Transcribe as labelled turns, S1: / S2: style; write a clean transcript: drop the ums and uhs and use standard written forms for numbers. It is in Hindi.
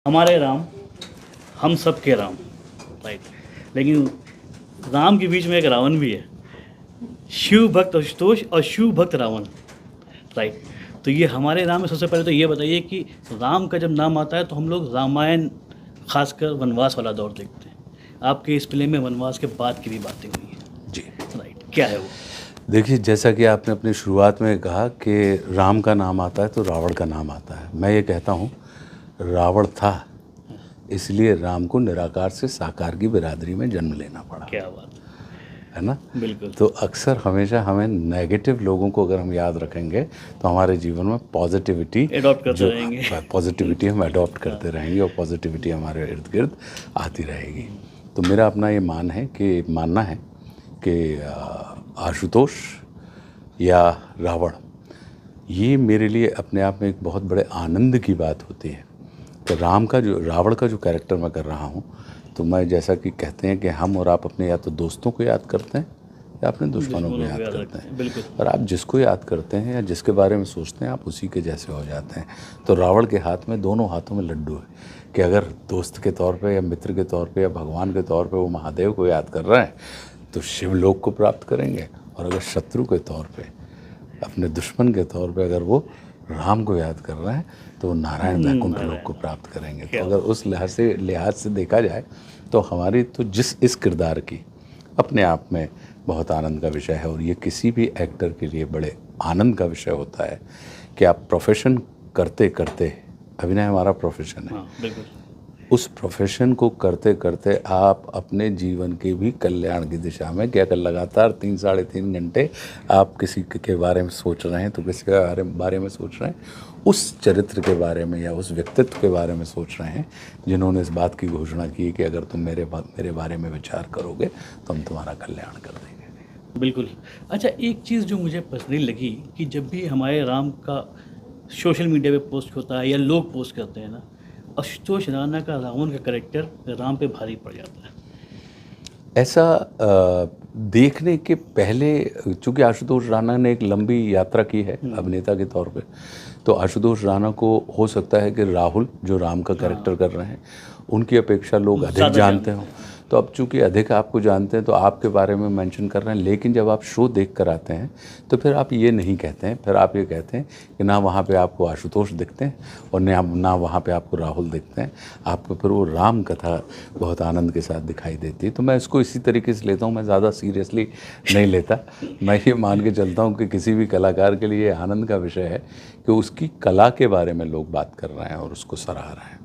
S1: हमारे राम, हम सब के राम, राइट। लेकिन राम के बीच में एक रावण भी है, शिव भक्त आशुतोष और शिव भक्त रावण, राइट। तो ये हमारे राम में सबसे पहले तो ये बताइए कि राम का जब नाम आता है तो हम लोग रामायण, खासकर वनवास वाला दौर देखते हैं। आपके इस प्ले में वनवास के बाद की भी बातें हुई हैं
S2: जी।
S1: राइट, क्या है वो?
S2: देखिए, जैसा कि आपने अपनी शुरुआत में कहा कि राम का नाम आता है तो रावण का नाम आता है। मैं ये कहता हूँ, रावण था इसलिए राम को निराकार से साकार की बिरादरी में जन्म लेना पड़ा।
S1: क्या बात
S2: है ना?
S1: बिल्कुल।
S2: तो अक्सर हमेशा हमें नेगेटिव लोगों को अगर हम याद रखेंगे तो हमारे जीवन में पॉजिटिविटी
S1: एडॉप्ट करते रहेंगे।
S2: पॉजिटिविटी हम अडॉप्ट करते रहेंगे और पॉजिटिविटी हमारे इर्द गिर्द आती रहेगी। तो मेरा अपना ये मानना है कि आशुतोष या रावण, ये मेरे लिए अपने आप में एक बहुत बड़े आनंद की बात होती है कि रावण का जो कैरेक्टर मैं कर रहा हूँ, तो मैं जैसा कि कहते हैं कि हम और आप अपने या तो दोस्तों को याद करते हैं या अपने दुश्मनों को याद करते हैं।
S1: बिल्कुल।
S2: और आप जिसको याद करते हैं या जिसके बारे में सोचते हैं, आप उसी के जैसे हो जाते हैं। तो रावण के हाथ में, दोनों हाथों में लड्डू है कि अगर दोस्त के तौर पे या मित्र के तौर पे या भगवान के तौर पे वो महादेव को याद कर रहे हैं तो शिवलोक को प्राप्त करेंगे, और अगर शत्रु के तौर पे, अपने दुश्मन के तौर पे अगर वो राम को याद कर रहे हैं तो वो नारायण वैकुंठ लोक को प्राप्त करेंगे। तो अगर उस लिहाज से देखा जाए तो हमारी तो इस किरदार की अपने आप में बहुत आनंद का विषय है। और ये किसी भी एक्टर के लिए बड़े आनंद का विषय होता है कि आप प्रोफेशन करते करते, अभिनय हमारा प्रोफेशन है,
S1: हाँ, बिल्कुल।
S2: उस प्रोफेशन को करते करते आप अपने जीवन के भी कल्याण की दिशा में, क्या कर लगातार 3-3.5 घंटे आप किसी के बारे में सोच रहे हैं तो किसी के बारे में सोच रहे हैं, उस चरित्र के बारे में या उस व्यक्तित्व के बारे में सोच रहे हैं जिन्होंने इस बात की घोषणा की कि अगर तुम मेरे बारे में विचार करोगे तो हम तुम्हारा कल्याण कर देंगे।
S1: बिल्कुल। अच्छा, एक चीज़ जो मुझे पर्सनली लगी कि जब भी हमारे राम का सोशल मीडिया पे पोस्ट होता है या लोग पोस्ट करते हैं ना, आशुतोष राणा का रावण का कैरेक्टर राम पे भारी पड़ जाता है।
S2: ऐसा देखने के पहले, चूँकि आशुतोष राणा ने एक लंबी यात्रा की है अभिनेता के तौर पे, तो आशुतोष राणा को हो सकता है कि राहुल जो राम का कैरेक्टर कर रहे हैं उनकी अपेक्षा लोग अधिक जानते हों। तो अब चूँकि अधिक आपको जानते हैं तो आपके बारे में मेंशन कर रहे हैं, लेकिन जब आप शो देख कर आते हैं तो फिर आप ये नहीं कहते हैं, फिर आप ये कहते हैं कि ना वहाँ पे आपको आशुतोष दिखते हैं और ना वहाँ पे आपको राहुल दिखते हैं, आपको फिर वो राम कथा बहुत आनंद के साथ दिखाई देती है। तो मैं इसको इसी तरीके से लेता हूँ, मैं ज़्यादा सीरियसली नहीं लेता। मैं ये मान के चलता हूँ कि किसी भी कलाकार के लिए आनंद का विषय है कि उसकी कला के बारे में लोग बात कर रहे हैं और उसको सराह रहे हैं।